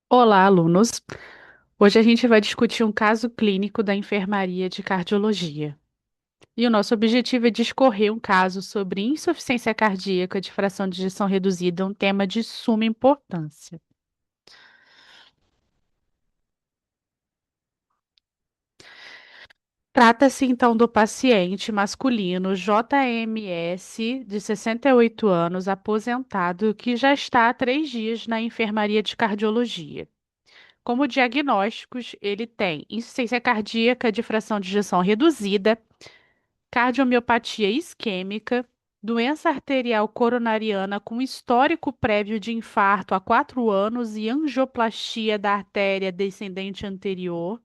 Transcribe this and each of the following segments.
Olá, alunos. Hoje a gente vai discutir um caso clínico da enfermaria de cardiologia. E o nosso objetivo é discorrer um caso sobre insuficiência cardíaca de fração de ejeção reduzida, um tema de suma importância. Trata-se então do paciente masculino JMS, de 68 anos, aposentado, que já está há 3 dias na enfermaria de cardiologia. Como diagnósticos, ele tem insuficiência cardíaca de fração de ejeção reduzida, cardiomiopatia isquêmica, doença arterial coronariana com histórico prévio de infarto há 4 anos e angioplastia da artéria descendente anterior.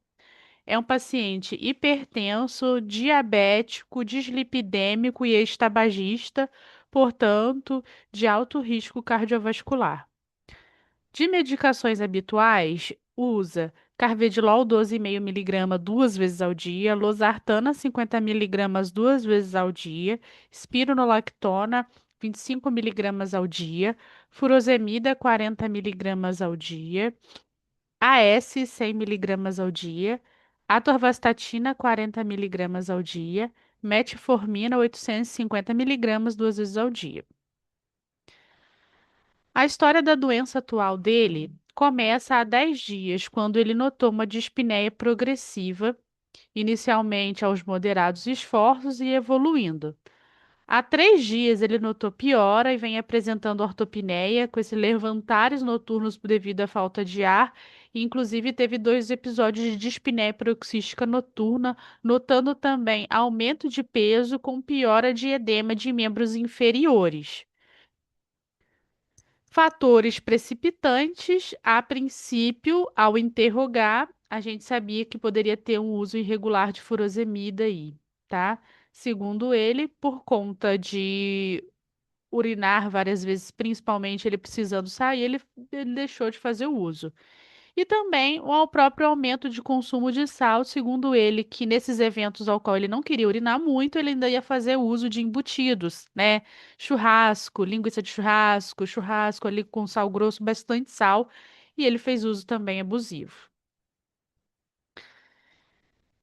É um paciente hipertenso, diabético, dislipidêmico e ex-tabagista, portanto, de alto risco cardiovascular. De medicações habituais, usa carvedilol 12,5 miligramas 2 vezes ao dia, losartana 50 miligramas 2 vezes ao dia, espironolactona 25 miligramas ao dia, furosemida 40 miligramas ao dia, AS 100 miligramas ao dia, atorvastatina 40 miligramas ao dia, metformina 850 miligramas 2 vezes ao dia. A história da doença atual dele começa há 10 dias, quando ele notou uma dispneia progressiva, inicialmente aos moderados esforços e evoluindo. Há 3 dias ele notou piora e vem apresentando ortopneia, com esses levantares noturnos devido à falta de ar, e inclusive teve 2 episódios de dispneia paroxística noturna, notando também aumento de peso com piora de edema de membros inferiores. Fatores precipitantes, a princípio, ao interrogar, a gente sabia que poderia ter um uso irregular de furosemida aí, tá? Segundo ele, por conta de urinar várias vezes, principalmente ele precisando sair, ele deixou de fazer o uso. E também o próprio aumento de consumo de sal, segundo ele, que nesses eventos ao qual ele não queria urinar muito, ele ainda ia fazer uso de embutidos, né? Churrasco, linguiça de churrasco, churrasco ali com sal grosso, bastante sal, e ele fez uso também abusivo.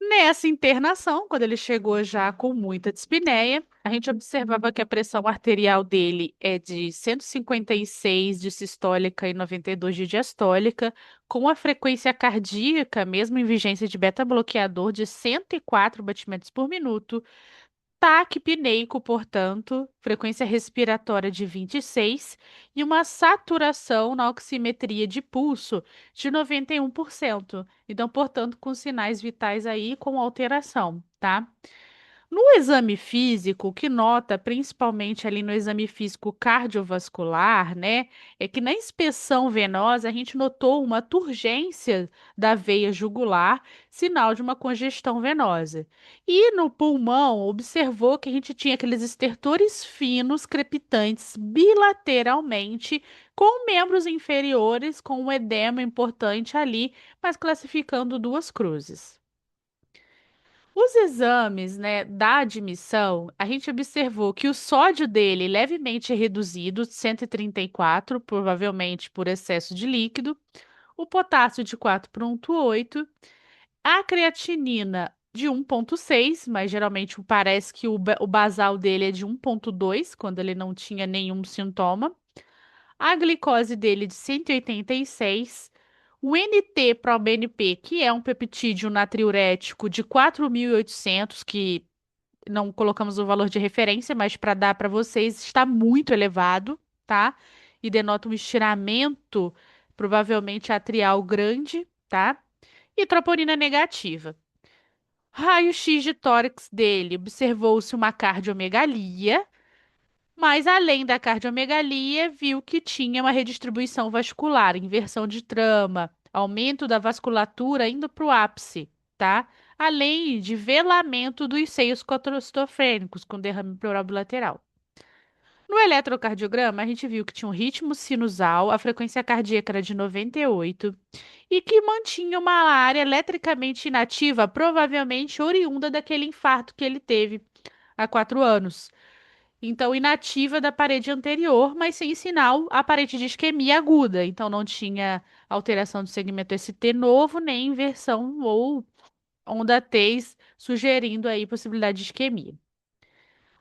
Nessa internação, quando ele chegou já com muita dispneia, a gente observava que a pressão arterial dele é de 156 de sistólica e 92 de diastólica, com a frequência cardíaca, mesmo em vigência de beta-bloqueador, de 104 batimentos por minuto, taquipneico, portanto, frequência respiratória de 26 e uma saturação na oximetria de pulso de 91%. Então, portanto, com sinais vitais aí com alteração, tá? No exame físico, o que nota, principalmente ali no exame físico cardiovascular, né, é que na inspeção venosa a gente notou uma turgência da veia jugular, sinal de uma congestão venosa. E no pulmão, observou que a gente tinha aqueles estertores finos crepitantes bilateralmente, com membros inferiores com um edema importante ali, mas classificando duas cruzes. Os exames, né, da admissão, a gente observou que o sódio dele levemente reduzido, 134, provavelmente por excesso de líquido, o potássio de 4,8, a creatinina de 1,6, mas geralmente parece que o basal dele é de 1,2, quando ele não tinha nenhum sintoma, a glicose dele de 186, o NT-proBNP, que é um peptídeo natriurético de 4.800, que não colocamos o valor de referência, mas para dar para vocês, está muito elevado, tá? E denota um estiramento, provavelmente atrial grande, tá? E troponina negativa. Raio-X de tórax dele, observou-se uma cardiomegalia, mas além da cardiomegalia, viu que tinha uma redistribuição vascular, inversão de trama, aumento da vasculatura indo para o ápice, tá? Além de velamento dos seios cotrostofrênicos com derrame pleural bilateral. No eletrocardiograma, a gente viu que tinha um ritmo sinusal, a frequência cardíaca era de 98 e que mantinha uma área eletricamente inativa, provavelmente oriunda daquele infarto que ele teve há 4 anos. Então, inativa da parede anterior, mas sem sinal aparente de isquemia aguda. Então, não tinha alteração do segmento ST novo, nem inversão ou onda T, sugerindo aí possibilidade de isquemia.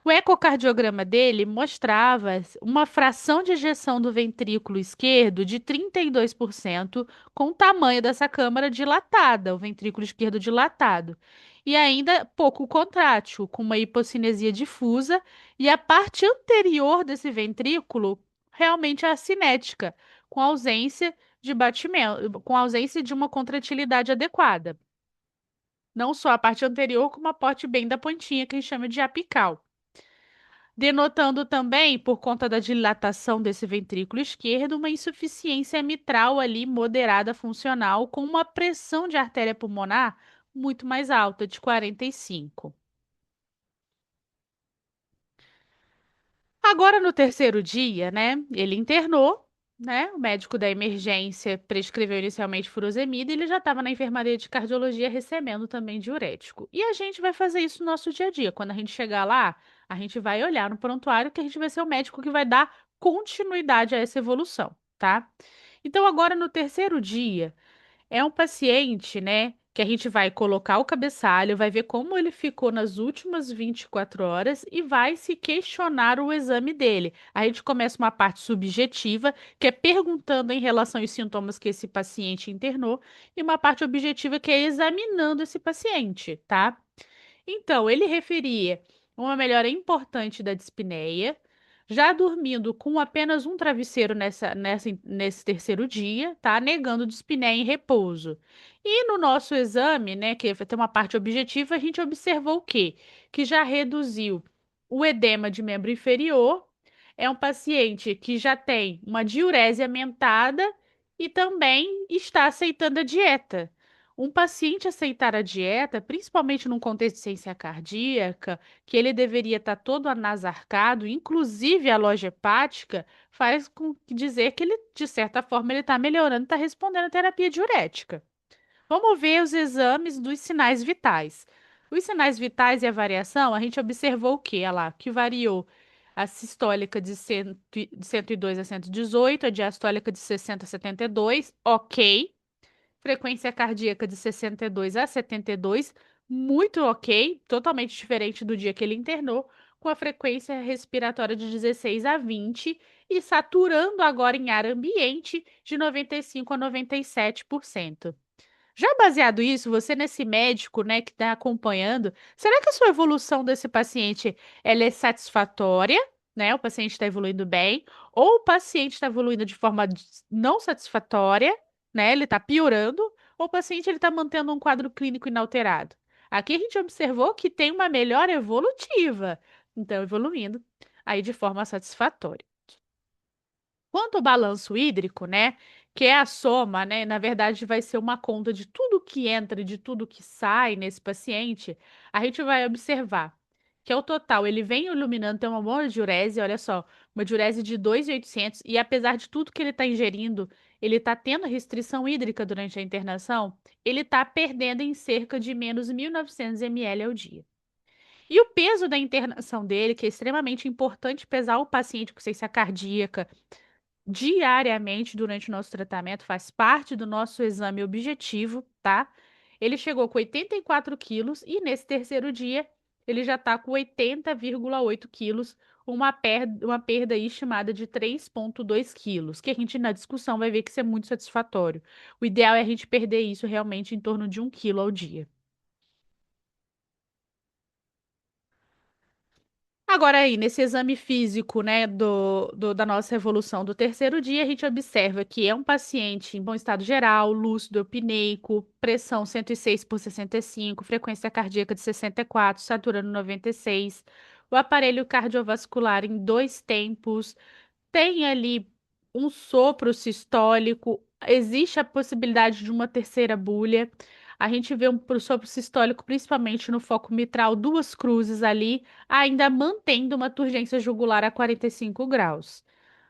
O ecocardiograma dele mostrava uma fração de ejeção do ventrículo esquerdo de 32%, com o tamanho dessa câmara dilatada, o ventrículo esquerdo dilatado. E ainda pouco contrátil, com uma hipocinesia difusa, e a parte anterior desse ventrículo realmente é acinética, com ausência de batimento, com ausência de uma contratilidade adequada. Não só a parte anterior, como a parte bem da pontinha, que a gente chama de apical, denotando também, por conta da dilatação desse ventrículo esquerdo, uma insuficiência mitral ali moderada funcional, com uma pressão de artéria pulmonar muito mais alta, de 45. Agora, no terceiro dia, né, ele internou, né, o médico da emergência prescreveu inicialmente furosemida e ele já estava na enfermaria de cardiologia recebendo também diurético. E a gente vai fazer isso no nosso dia a dia. Quando a gente chegar lá, a gente vai olhar no prontuário que a gente vai ser o médico que vai dar continuidade a essa evolução, tá? Então, agora no terceiro dia, é um paciente, né, que a gente vai colocar o cabeçalho, vai ver como ele ficou nas últimas 24 horas e vai se questionar o exame dele. A gente começa uma parte subjetiva, que é perguntando em relação aos sintomas que esse paciente internou, e uma parte objetiva, que é examinando esse paciente, tá? Então, ele referia uma melhora importante da dispneia, já dormindo com apenas um travesseiro nesse terceiro dia, tá? Negando dispneia em repouso. E no nosso exame, né, que tem uma parte objetiva, a gente observou o quê? Que já reduziu o edema de membro inferior, é um paciente que já tem uma diurese aumentada e também está aceitando a dieta. Um paciente aceitar a dieta, principalmente num contexto de ciência cardíaca, que ele deveria estar todo anasarcado, inclusive a loja hepática, faz com dizer que ele, de certa forma, ele está melhorando, está respondendo à terapia diurética. Vamos ver os exames dos sinais vitais. Os sinais vitais e a variação, a gente observou o quê? Olha lá, que variou a sistólica de 102 a 118, a diastólica de 60 a 72, ok. Frequência cardíaca de 62 a 72, muito ok, totalmente diferente do dia que ele internou, com a frequência respiratória de 16 a 20 e saturando agora em ar ambiente de 95 a 97%. Já baseado isso, você nesse médico, né, que está acompanhando, será que a sua evolução desse paciente ela é satisfatória, né? O paciente está evoluindo bem, ou o paciente está evoluindo de forma não satisfatória, né? Ele está piorando, ou o paciente ele está mantendo um quadro clínico inalterado. Aqui a gente observou que tem uma melhora evolutiva, então evoluindo aí de forma satisfatória. Quanto ao balanço hídrico, né, que é a soma, né, na verdade vai ser uma conta de tudo que entra e de tudo que sai nesse paciente, a gente vai observar que ao total ele vem iluminando, tem uma boa diurese, olha só, uma diurese de 2.800 e apesar de tudo que ele está ingerindo, ele está tendo restrição hídrica durante a internação, ele está perdendo em cerca de menos 1.900 ml ao dia. E o peso da internação dele, que é extremamente importante pesar o paciente com ciência cardíaca, diariamente durante o nosso tratamento, faz parte do nosso exame objetivo, tá? Ele chegou com 84 quilos e nesse terceiro dia ele já está com 80,8 quilos, uma perda aí estimada de 3,2 quilos, que a gente na discussão vai ver que isso é muito satisfatório. O ideal é a gente perder isso realmente em torno de 1 quilo ao dia. Agora aí, nesse exame físico, né, da nossa evolução do terceiro dia, a gente observa que é um paciente em bom estado geral, lúcido, eupneico, pressão 106 por 65, frequência cardíaca de 64, saturando 96, o aparelho cardiovascular em dois tempos, tem ali um sopro sistólico, existe a possibilidade de uma terceira bulha. A gente vê um sopro sistólico, principalmente no foco mitral, duas cruzes ali, ainda mantendo uma turgência jugular a 45 graus.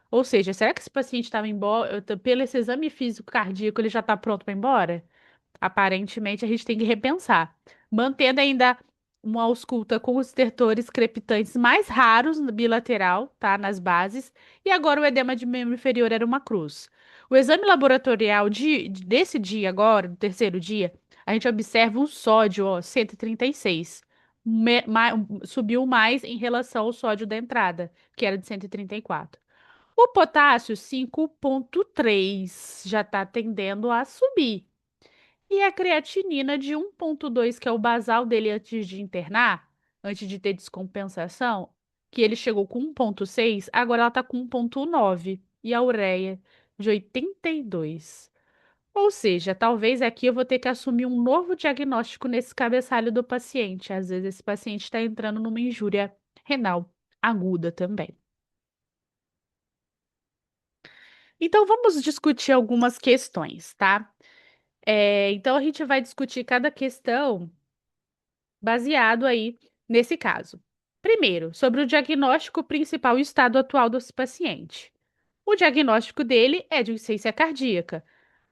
Ou seja, será que esse paciente estava embora, pelo esse exame físico cardíaco, ele já está pronto para ir embora? Aparentemente, a gente tem que repensar. Mantendo ainda uma ausculta com os estertores crepitantes mais raros no bilateral, tá, nas bases, e agora o edema de membro inferior era uma cruz. O exame laboratorial desse dia agora, do terceiro dia, a gente observa um sódio, ó, 136. Subiu mais em relação ao sódio da entrada, que era de 134. O potássio, 5,3, já está tendendo a subir. E a creatinina de 1,2, que é o basal dele antes de internar, antes de ter descompensação, que ele chegou com 1,6, agora ela está com 1,9. E a ureia de 82. Ou seja, talvez aqui eu vou ter que assumir um novo diagnóstico nesse cabeçalho do paciente. Às vezes esse paciente está entrando numa injúria renal aguda também. Então vamos discutir algumas questões, tá? Então a gente vai discutir cada questão baseado aí nesse caso. Primeiro, sobre o diagnóstico principal e o estado atual desse paciente. O diagnóstico dele é de insuficiência cardíaca,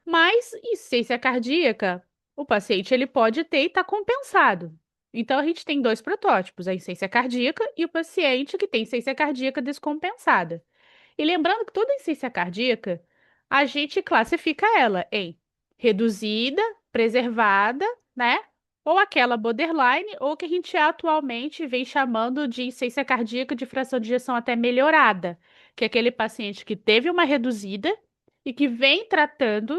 mas insuficiência cardíaca, o paciente ele pode ter e está compensado. Então a gente tem dois protótipos, a insuficiência cardíaca e o paciente que tem insuficiência cardíaca descompensada. E lembrando que toda insuficiência cardíaca, a gente classifica ela em reduzida, preservada, né? Ou aquela borderline, ou que a gente atualmente vem chamando de insuficiência cardíaca de fração de ejeção até melhorada, que é aquele paciente que teve uma reduzida e que vem tratando.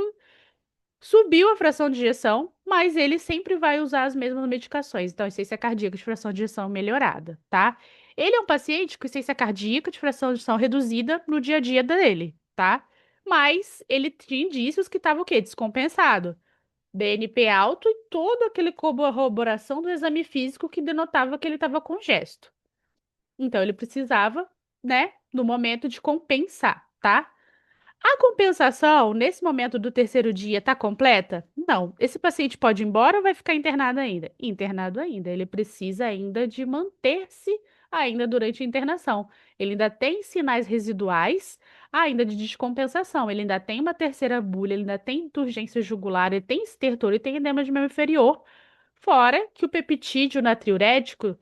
Subiu a fração de ejeção, mas ele sempre vai usar as mesmas medicações. Então, insuficiência cardíaca de fração de ejeção melhorada, tá? Ele é um paciente com insuficiência cardíaca de fração de ejeção reduzida no dia a dia dele, tá? Mas ele tinha indícios que estava o quê? Descompensado. BNP alto e toda aquela corroboração do exame físico que denotava que ele estava congesto. Então, ele precisava, né, no momento de compensar, tá? A compensação, nesse momento do terceiro dia, está completa? Não. Esse paciente pode ir embora ou vai ficar internado ainda? Internado ainda. Ele precisa ainda de manter-se ainda durante a internação. Ele ainda tem sinais residuais ainda de descompensação. Ele ainda tem uma terceira bulha, ele ainda tem turgência jugular, ele tem estertor, ele tem edema de membro inferior. Fora que o peptídeo natriurético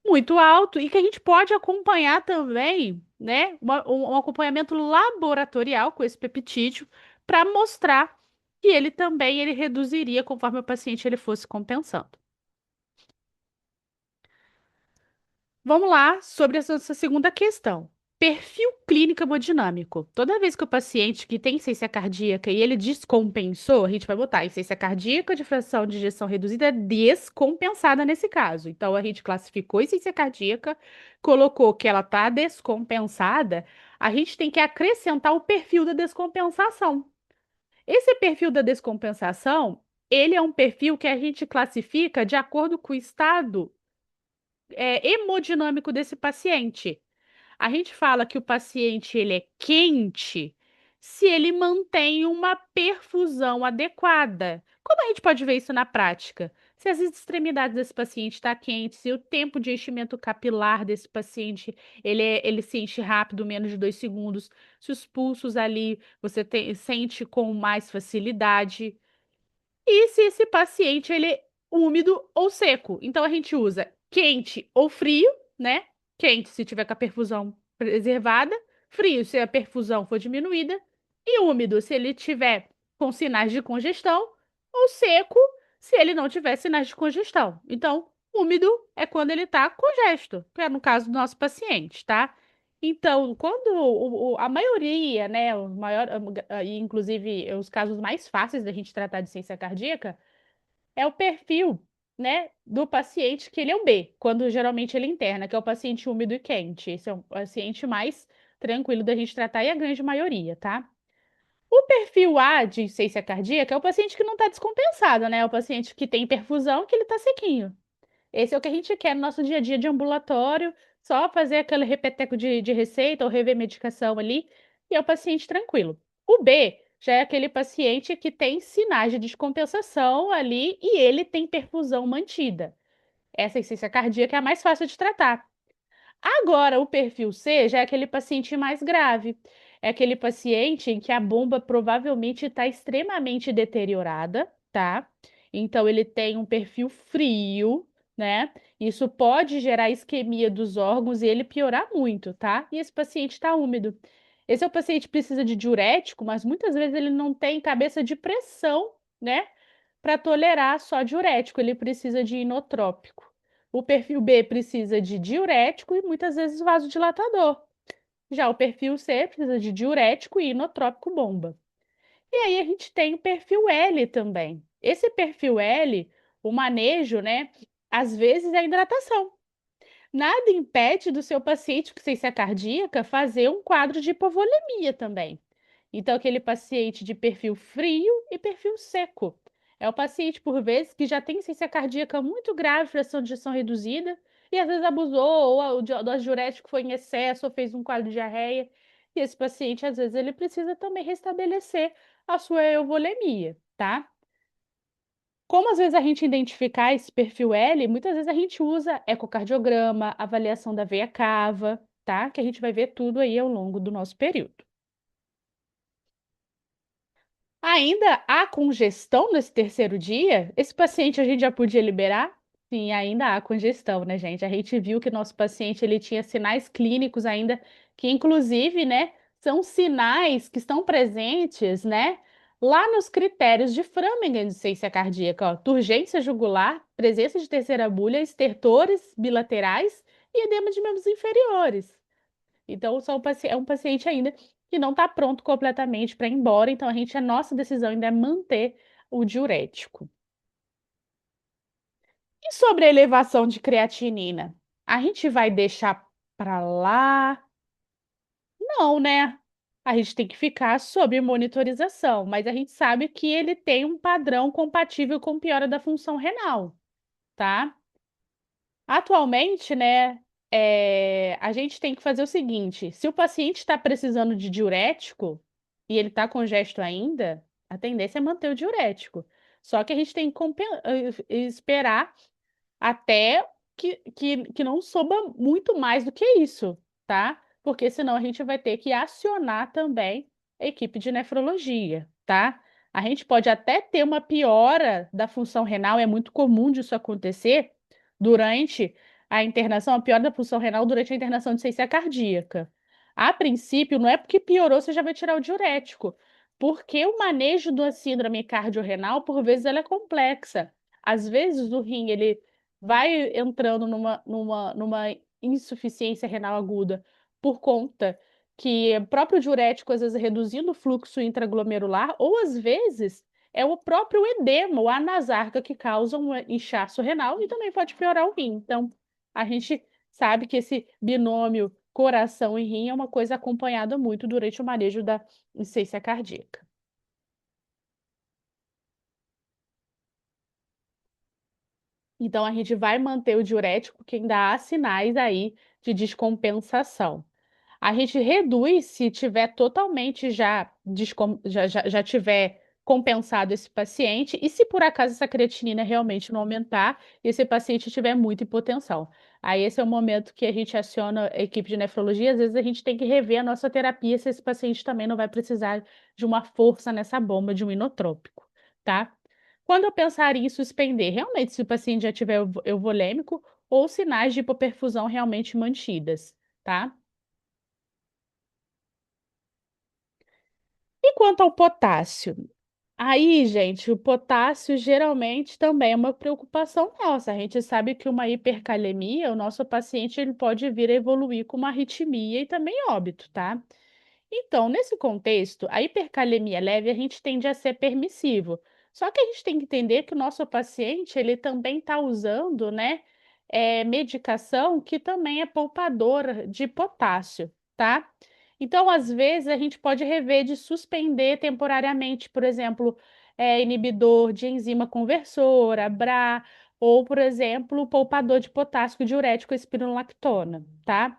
muito alto e que a gente pode acompanhar também, né? Um acompanhamento laboratorial com esse peptídeo para mostrar que ele também ele reduziria conforme o paciente ele fosse compensando. Vamos lá sobre essa segunda questão. Perfil clínico hemodinâmico. Toda vez que o paciente que tem insuficiência cardíaca e ele descompensou, a gente vai botar insuficiência cardíaca de fração de ejeção reduzida descompensada nesse caso. Então, a gente classificou insuficiência cardíaca, colocou que ela está descompensada, a gente tem que acrescentar o perfil da descompensação. Esse perfil da descompensação, ele é um perfil que a gente classifica de acordo com o estado hemodinâmico desse paciente. A gente fala que o paciente ele é quente se ele mantém uma perfusão adequada. Como a gente pode ver isso na prática? Se as extremidades desse paciente está quente, se o tempo de enchimento capilar desse paciente ele se enche rápido, menos de 2 segundos, se os pulsos ali sente com mais facilidade. E se esse paciente ele é úmido ou seco? Então a gente usa quente ou frio, né? Quente se tiver com a perfusão preservada, frio se a perfusão for diminuída, e úmido se ele tiver com sinais de congestão, ou seco se ele não tiver sinais de congestão. Então, úmido é quando ele está congesto, que é no caso do nosso paciente, tá? Então, quando a maioria, né, o maior, e inclusive os casos mais fáceis da gente tratar de ciência cardíaca, é o perfil, né, do paciente que ele é um B, quando geralmente ele interna, que é o paciente úmido e quente. Esse é o paciente mais tranquilo da gente tratar e a grande maioria, tá? O perfil A de insuficiência cardíaca é o paciente que não está descompensado, né? É o paciente que tem perfusão que ele está sequinho. Esse é o que a gente quer no nosso dia a dia de ambulatório, só fazer aquele repeteco de receita ou rever medicação ali, e é o paciente tranquilo. O B já é aquele paciente que tem sinais de descompensação ali e ele tem perfusão mantida. Essa insuficiência cardíaca é a mais fácil de tratar. Agora, o perfil C já é aquele paciente mais grave. É aquele paciente em que a bomba provavelmente está extremamente deteriorada, tá? Então, ele tem um perfil frio, né? Isso pode gerar isquemia dos órgãos e ele piorar muito, tá? E esse paciente está úmido. Esse é o paciente que precisa de diurético, mas muitas vezes ele não tem cabeça de pressão, né? Para tolerar só diurético, ele precisa de inotrópico. O perfil B precisa de diurético e muitas vezes vasodilatador. Já o perfil C precisa de diurético e inotrópico bomba. E aí a gente tem o perfil L também. Esse perfil L, o manejo, né? Às vezes é a hidratação. Nada impede do seu paciente com ciência cardíaca fazer um quadro de hipovolemia também. Então, aquele paciente de perfil frio e perfil seco. É o paciente, por vezes, que já tem ciência cardíaca muito grave, fração de ejeção reduzida, e às vezes abusou, ou o diurético foi em excesso, ou fez um quadro de diarreia. E esse paciente, às vezes, ele precisa também restabelecer a sua euvolemia, tá? Como às vezes a gente identificar esse perfil L, muitas vezes a gente usa ecocardiograma, avaliação da veia cava, tá? Que a gente vai ver tudo aí ao longo do nosso período. Ainda há congestão nesse terceiro dia? Esse paciente a gente já podia liberar? Sim, ainda há congestão, né, gente? A gente viu que nosso paciente ele tinha sinais clínicos ainda, que inclusive, né, são sinais que estão presentes, né, lá nos critérios de Framingham de ciência cardíaca, ó, turgência jugular, presença de terceira bulha, estertores bilaterais e edema de membros inferiores. Então, é um paciente ainda que não está pronto completamente para ir embora. Então, a nossa decisão ainda é manter o diurético. E sobre a elevação de creatinina? A gente vai deixar para lá? Não, né? A gente tem que ficar sob monitorização, mas a gente sabe que ele tem um padrão compatível com piora da função renal, tá? Atualmente, né, a gente tem que fazer o seguinte: se o paciente está precisando de diurético e ele está congesto ainda, a tendência é manter o diurético. Só que a gente tem que esperar até que não suba muito mais do que isso, tá? Porque senão a gente vai ter que acionar também a equipe de nefrologia, tá? A gente pode até ter uma piora da função renal, é muito comum disso acontecer durante a internação, a piora da função renal durante a internação de ciência cardíaca. A princípio, não é porque piorou, você já vai tirar o diurético, porque o manejo da síndrome cardiorrenal, por vezes, ela é complexa. Às vezes, o rim, ele vai entrando numa insuficiência renal aguda por conta que o próprio diurético, às vezes, reduzindo o fluxo intraglomerular, ou às vezes é o próprio edema, ou a anasarca, que causa um inchaço renal e também pode piorar o rim. Então, a gente sabe que esse binômio coração e rim é uma coisa acompanhada muito durante o manejo da insuficiência cardíaca. Então, a gente vai manter o diurético, porque ainda há sinais aí de descompensação. A gente reduz se tiver totalmente já tiver compensado esse paciente, e se por acaso essa creatinina realmente não aumentar, e esse paciente tiver muita hipotensão. Aí esse é o momento que a gente aciona a equipe de nefrologia, às vezes a gente tem que rever a nossa terapia se esse paciente também não vai precisar de uma força nessa bomba de um inotrópico, tá? Quando eu pensar em suspender, realmente, se o paciente já tiver euvolêmico ou sinais de hipoperfusão realmente mantidas, tá? E quanto ao potássio? Aí, gente, o potássio geralmente também é uma preocupação nossa. A gente sabe que uma hipercalemia, o nosso paciente ele pode vir a evoluir com uma arritmia e também óbito, tá? Então, nesse contexto, a hipercalemia leve a gente tende a ser permissivo. Só que a gente tem que entender que o nosso paciente ele também está usando, né, medicação que também é poupadora de potássio, tá? Então, às vezes, a gente pode rever de suspender temporariamente, por exemplo, inibidor de enzima conversora, BRA, ou, por exemplo, poupador de potássio diurético espironolactona, tá?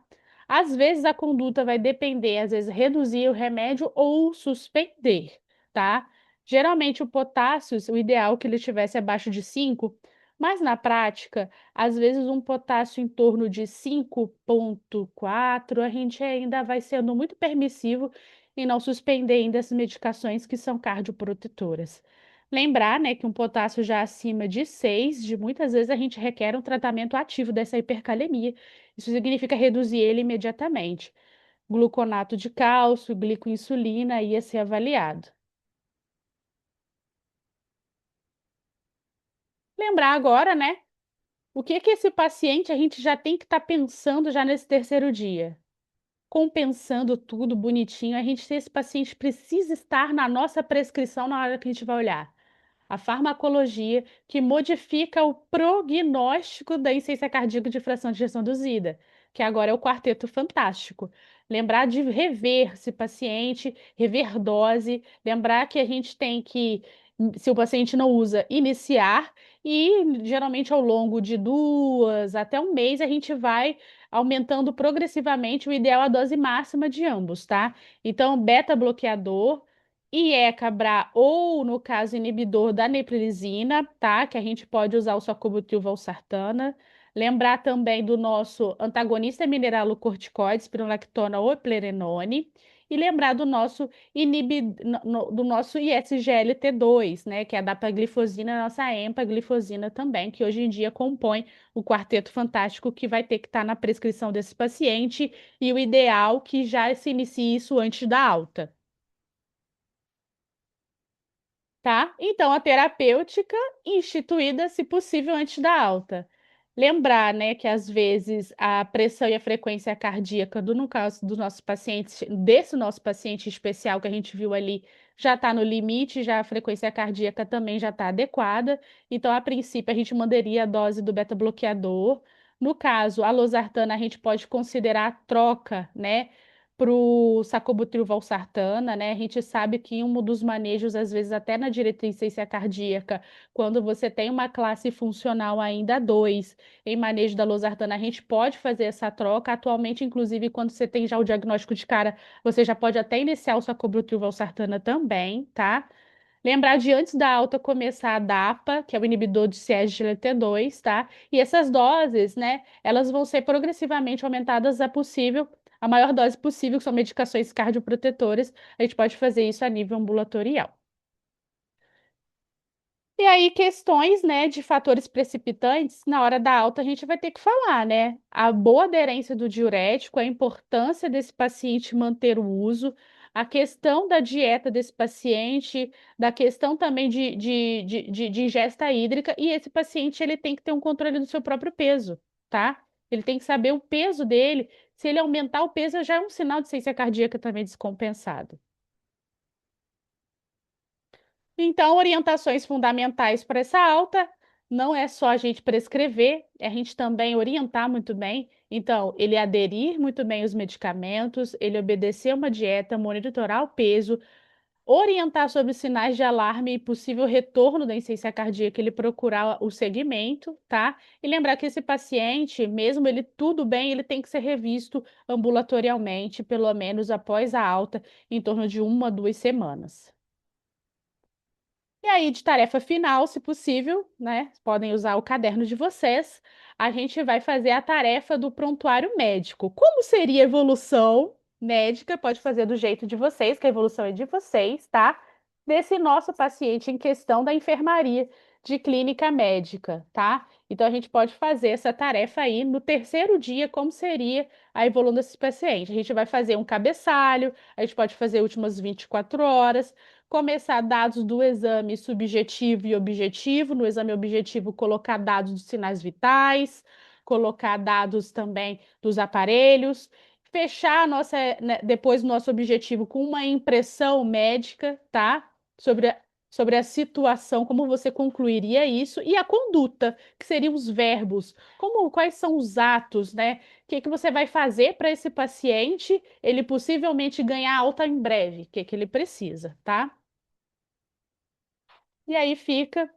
Às vezes a conduta vai depender, às vezes reduzir o remédio ou suspender, tá? Geralmente o potássio, o ideal é que ele estivesse abaixo de 5, mas na prática, às vezes um potássio em torno de 5,4, a gente ainda vai sendo muito permissivo em não suspender ainda essas medicações que são cardioprotetoras. Lembrar, né, que um potássio já acima de 6, de muitas vezes a gente requer um tratamento ativo dessa hipercalemia. Isso significa reduzir ele imediatamente. Gluconato de cálcio, glicoinsulina ia ser avaliado. Lembrar agora, né, o que que esse paciente a gente já tem que estar pensando já nesse terceiro dia. Compensando tudo bonitinho, a gente, esse paciente precisa estar na nossa prescrição na hora que a gente vai olhar. A farmacologia que modifica o prognóstico da insuficiência cardíaca de fração de ejeção induzida, que agora é o quarteto fantástico. Lembrar de rever esse paciente, rever dose, lembrar que a gente tem que, se o paciente não usa, iniciar, e geralmente ao longo de 2 até um mês a gente vai aumentando progressivamente, o ideal é a dose máxima de ambos, tá? Então, beta-bloqueador e ECA-BRA, ou no caso inibidor da neprilisina, tá? Que a gente pode usar o sacubitril/valsartana. Lembrar também do nosso antagonista mineralocorticoide, spironolactona ou eplerenone. E lembrar do nosso do nosso ISGLT2, né? Que é a dapaglifosina, a nossa empaglifosina também, que hoje em dia compõe o quarteto fantástico que vai ter que estar na prescrição desse paciente, e o ideal que já se inicie isso antes da alta. Tá? Então, a terapêutica instituída, se possível, antes da alta. Lembrar, né, que às vezes a pressão e a frequência cardíaca no caso dos nossos pacientes, desse nosso paciente especial que a gente viu ali, já está no limite, já a frequência cardíaca também já está adequada. Então, a princípio, a gente mandaria a dose do beta-bloqueador. No caso, a losartana, a gente pode considerar a troca, né? Para o sacubitril/valsartana, né? A gente sabe que um dos manejos, às vezes até na diretriz cardíaca, quando você tem uma classe funcional ainda 2 em manejo da losartana, a gente pode fazer essa troca. Atualmente, inclusive, quando você tem já o diagnóstico de cara, você já pode até iniciar o sacubitril/valsartana também, tá? Lembrar de antes da alta começar a DAPA, que é o inibidor de SGLT2, tá? E essas doses, né, elas vão ser progressivamente aumentadas a maior dose possível, que são medicações cardioprotetoras. A gente pode fazer isso a nível ambulatorial. E aí, questões, né, de fatores precipitantes, na hora da alta a gente vai ter que falar, né? A boa aderência do diurético, a importância desse paciente manter o uso, a questão da dieta desse paciente, da questão também de ingesta hídrica, e esse paciente ele tem que ter um controle do seu próprio peso, tá? Ele tem que saber o peso dele. Se ele aumentar o peso, já é um sinal de ciência cardíaca também descompensado. Então, orientações fundamentais para essa alta não é só a gente prescrever, é a gente também orientar muito bem. Então, ele aderir muito bem aos medicamentos, ele obedecer uma dieta, monitorar o peso, orientar sobre sinais de alarme e possível retorno da insuficiência cardíaca, ele procurar o segmento, tá? E lembrar que esse paciente, mesmo ele tudo bem, ele tem que ser revisto ambulatorialmente, pelo menos após a alta, em torno de 1 a 2 semanas. E aí, de tarefa final, se possível, né? Podem usar o caderno de vocês. A gente vai fazer a tarefa do prontuário médico. Como seria a evolução médica? Pode fazer do jeito de vocês, que a evolução é de vocês, tá? Desse nosso paciente em questão da enfermaria de clínica médica, tá? Então a gente pode fazer essa tarefa aí no terceiro dia, como seria a evolução desse paciente. A gente vai fazer um cabeçalho, a gente pode fazer últimas 24 horas, começar dados do exame subjetivo e objetivo. No exame objetivo, colocar dados dos sinais vitais, colocar dados também dos aparelhos, fechar a nossa, né, depois o nosso objetivo com uma impressão médica, tá? Sobre sobre a situação, como você concluiria isso, e a conduta, que seriam os verbos, como, quais são os atos, né? O que que você vai fazer para esse paciente, ele possivelmente ganhar alta em breve, o que que ele precisa, tá? E aí fica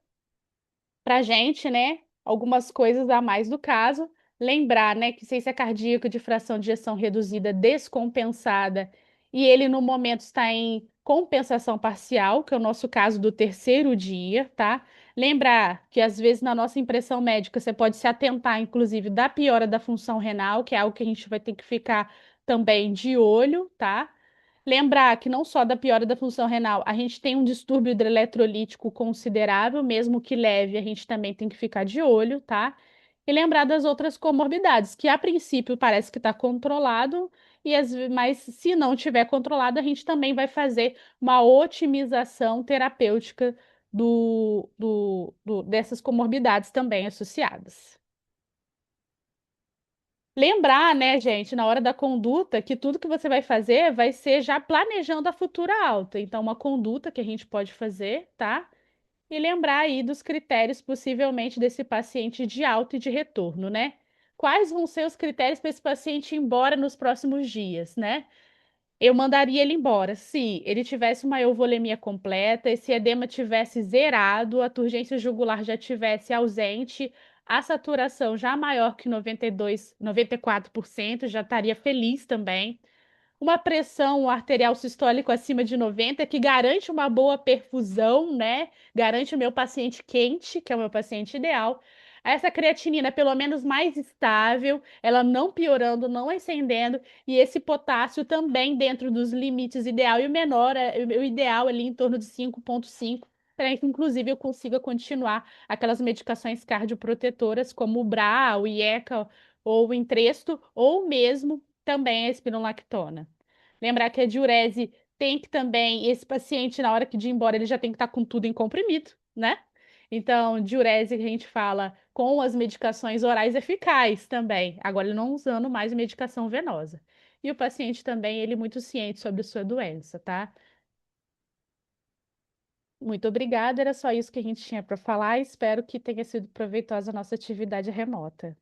para gente, né, algumas coisas a mais do caso. Lembrar, né, que ciência cardíaca de fração de ejeção reduzida descompensada e ele no momento está em compensação parcial, que é o nosso caso do terceiro dia, tá? Lembrar que às vezes na nossa impressão médica você pode se atentar, inclusive, da piora da função renal, que é algo que a gente vai ter que ficar também de olho, tá? Lembrar que não só da piora da função renal, a gente tem um distúrbio hidroeletrolítico considerável, mesmo que leve, a gente também tem que ficar de olho, tá? E lembrar das outras comorbidades, que a princípio parece que está controlado, mas se não tiver controlado, a gente também vai fazer uma otimização terapêutica dessas comorbidades também associadas. Lembrar, né, gente, na hora da conduta, que tudo que você vai fazer vai ser já planejando a futura alta. Então, uma conduta que a gente pode fazer, tá? E lembrar aí dos critérios, possivelmente, desse paciente de alta e de retorno, né? Quais vão ser os critérios para esse paciente ir embora nos próximos dias, né? Eu mandaria ele embora se ele tivesse uma euvolemia completa, esse edema tivesse zerado, a turgência jugular já tivesse ausente, a saturação já maior que 92, 94%, já estaria feliz também. Uma pressão arterial sistólica acima de 90, que garante uma boa perfusão, né? Garante o meu paciente quente, que é o meu paciente ideal. Essa creatinina, pelo menos mais estável, ela não piorando, não ascendendo, e esse potássio também dentro dos limites ideal e o menor, o ideal ali em torno de 5,5, para que inclusive eu consiga continuar aquelas medicações cardioprotetoras como o BRA, o IECA ou o Entresto, ou mesmo também a espironolactona. Lembrar que a diurese tem que também, esse paciente, na hora que de ir embora, ele já tem que estar com tudo em comprimido, né? Então, diurese que a gente fala com as medicações orais eficazes também. Agora, ele não usando mais medicação venosa. E o paciente também, ele muito ciente sobre a sua doença, tá? Muito obrigada, era só isso que a gente tinha para falar. Espero que tenha sido proveitosa a nossa atividade remota.